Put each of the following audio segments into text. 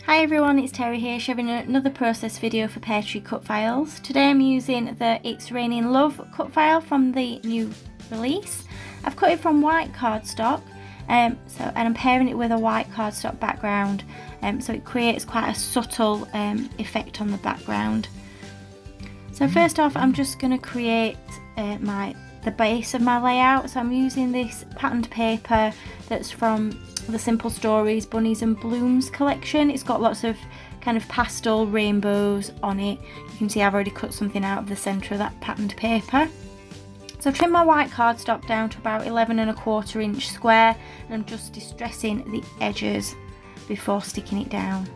Hi everyone, it's Terry here sharing another process video for Peartree Cutfiles. Today I'm using the It's Raining Love cut file from the new release. I've cut it from white cardstock and I'm pairing it with a white cardstock background so it creates quite a subtle effect on the background. So first off I'm just going to create the base of my layout. So I'm using this patterned paper that's from the Simple Stories Bunnies and Blooms collection. It's got lots of kind of pastel rainbows on it. You can see I've already cut something out of the centre of that patterned paper. So I've trimmed my white cardstock down to about 11¼ inch square and I'm just distressing the edges before sticking it down.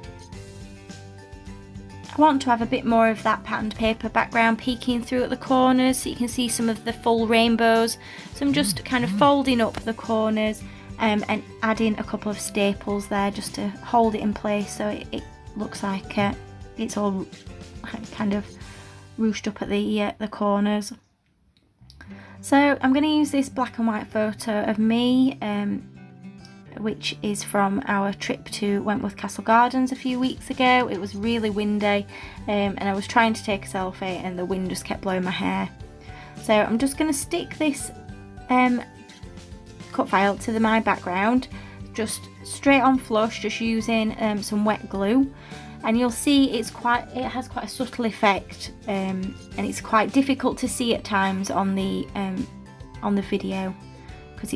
I want to have a bit more of that patterned paper background peeking through at the corners so you can see some of the full rainbows. So I'm just kind of folding up the corners and adding a couple of staples there just to hold it in place so it looks like it's all kind of ruched up at the corners. So I'm going to use this black and white photo of me which is from our trip to Wentworth Castle Gardens a few weeks ago. It was really windy and I was trying to take a selfie and the wind just kept blowing my hair. So I'm just going to stick this cut file to my background just straight on flush, just using some wet glue, and you'll see it has quite a subtle effect and it's quite difficult to see at times on the video because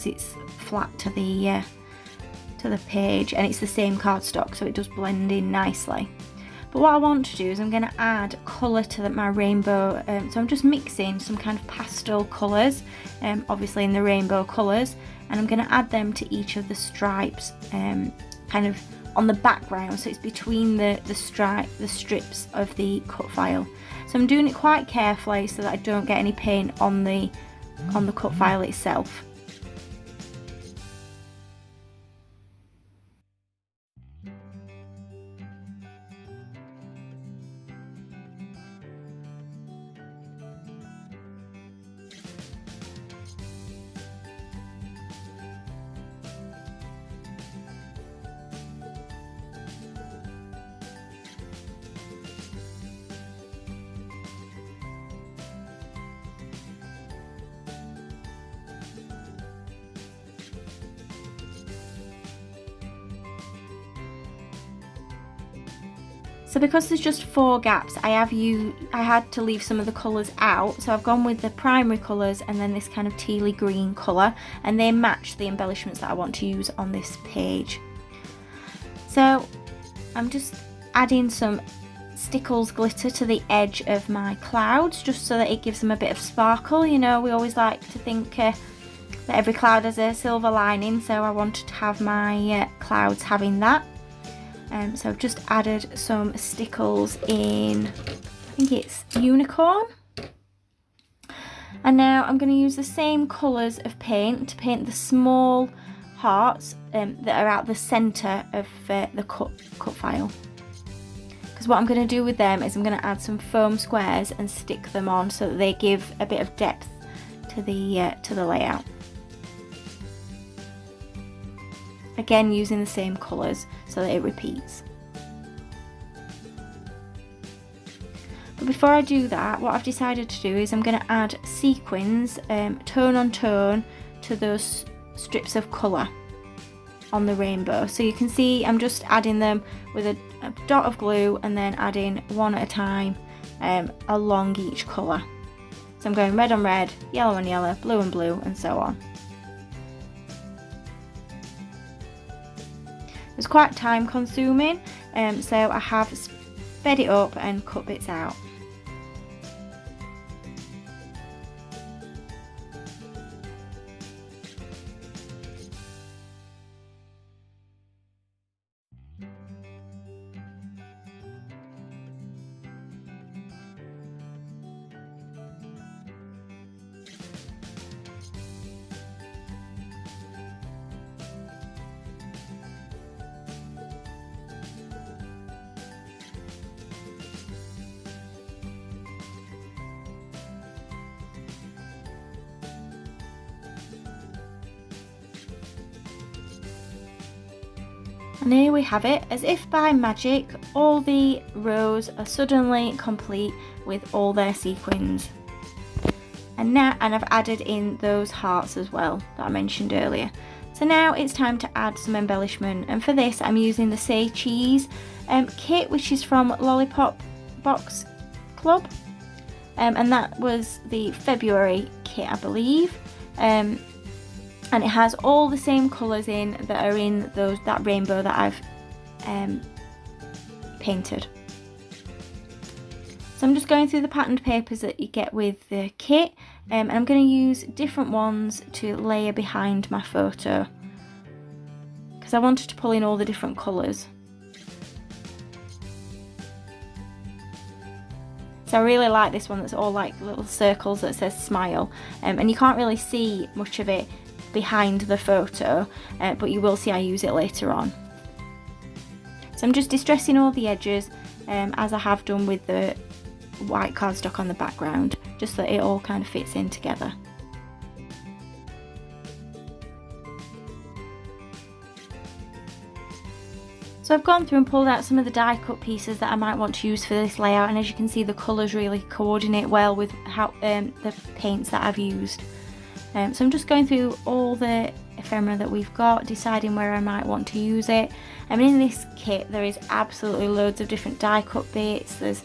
it's flat to the page and it's the same cardstock, so it does blend in nicely. But what I want to do is I'm going to add colour to my rainbow, so I'm just mixing some kind of pastel colours, obviously in the rainbow colours, and I'm going to add them to each of the stripes, kind of on the background, so it's between the strips of the cut file. So I'm doing it quite carefully so that I don't get any paint on the cut file itself. So because there's just 4 gaps, I had to leave some of the colours out, so I've gone with the primary colours and then this kind of tealy green colour, and they match the embellishments that I want to use on this page. So I'm just adding some Stickles glitter to the edge of my clouds just so that it gives them a bit of sparkle. You know, we always like to think that every cloud has a silver lining, so I wanted to have my clouds having that. So I've just added some Stickles in, I think it's Unicorn. And now I'm going to use the same colours of paint to paint the small hearts that are at the centre of the cut file. Because what I'm going to do with them is I'm going to add some foam squares and stick them on so that they give a bit of depth to the layout. Again, using the same colours so that it repeats. But before I do that, what I've decided to do is I'm going to add sequins tone on tone to those strips of colour on the rainbow. So you can see I'm just adding them with a dot of glue and then adding one at a time along each colour. So I'm going red on red, yellow on yellow, blue on blue, and so on. It's quite time consuming, so I have sped it up and cut bits out. And here we have it. As if by magic, all the rows are suddenly complete with all their sequins. And I've added in those hearts as well that I mentioned earlier. So now it's time to add some embellishment, and for this I'm using the Say Cheese kit, which is from Lollipop Box Club, and that was the February kit, I believe, and it has all the same colours in that are in that rainbow that I've painted. So I'm just going through the patterned papers that you get with the kit, and I'm going to use different ones to layer behind my photo because I wanted to pull in all the different colours. So I really like this one that's all like little circles that says smile, and you can't really see much of it behind the photo, but you will see I use it later on. So I'm just distressing all the edges as I have done with the white cardstock on the background, just so that it all kind of fits in together. So I've gone through and pulled out some of the die cut pieces that I might want to use for this layout, and as you can see the colours really coordinate well with how the paints that I've used. So I'm just going through all the ephemera that we've got, deciding where I might want to use it. And in this kit there is absolutely loads of different die cut bits. There's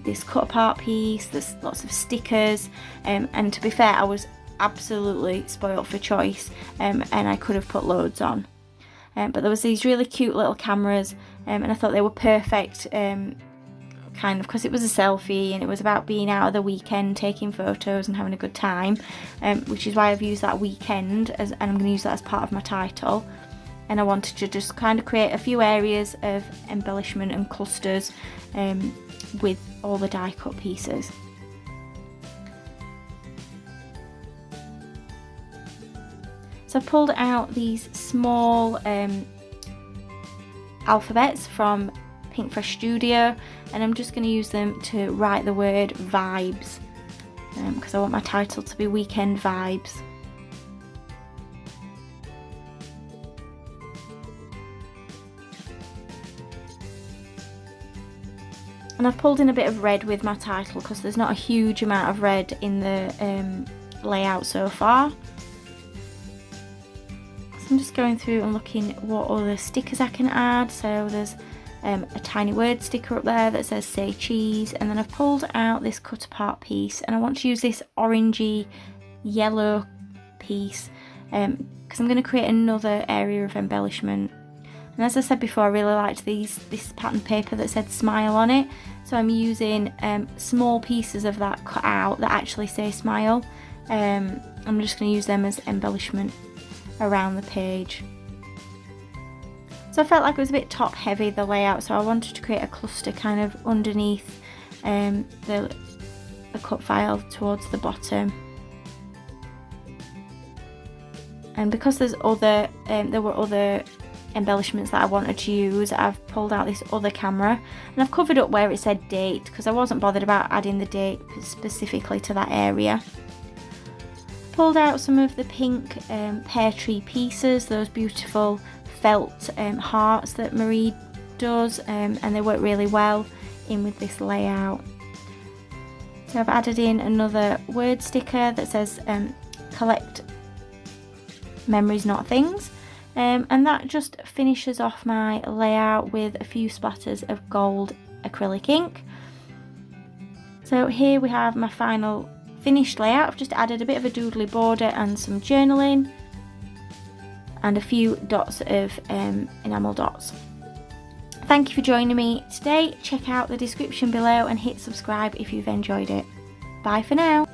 this cut apart piece, there's lots of stickers, and to be fair I was absolutely spoilt for choice, and I could have put loads on. But there was these really cute little cameras, and I thought they were perfect, kind of because it was a selfie and it was about being out of the weekend taking photos and having a good time, which is why I've used that weekend and I'm going to use that as part of my title. And I wanted to just kind of create a few areas of embellishment and clusters with all the die cut pieces. So I've pulled out these small alphabets from Pink Fresh Studio, and I'm just going to use them to write the word vibes, because I want my title to be Weekend Vibes. And I've pulled in a bit of red with my title because there's not a huge amount of red in the layout so far. So I'm just going through and looking what other stickers I can add. So there's a tiny word sticker up there that says Say Cheese, and then I've pulled out this cut apart piece, and I want to use this orangey yellow piece because I'm going to create another area of embellishment. And as I said before, I really liked this pattern paper that said smile on it, so I'm using small pieces of that cut out that actually say smile. I'm just going to use them as embellishment around the page. So I felt like it was a bit top heavy, the layout, so I wanted to create a cluster kind of underneath the cut file towards the bottom. And because there were other embellishments that I wanted to use, I've pulled out this other camera and I've covered up where it said date because I wasn't bothered about adding the date specifically to that area. Pulled out some of the pink Peartree pieces, those beautiful felt hearts that Marie does, and they work really well in with this layout. So I've added in another word sticker that says collect memories not things, and that just finishes off my layout with a few splatters of gold acrylic ink. So here we have my final finished layout. I've just added a bit of a doodly border and some journaling and a few dots of enamel dots. Thank you for joining me today. Check out the description below and hit subscribe if you've enjoyed it. Bye for now.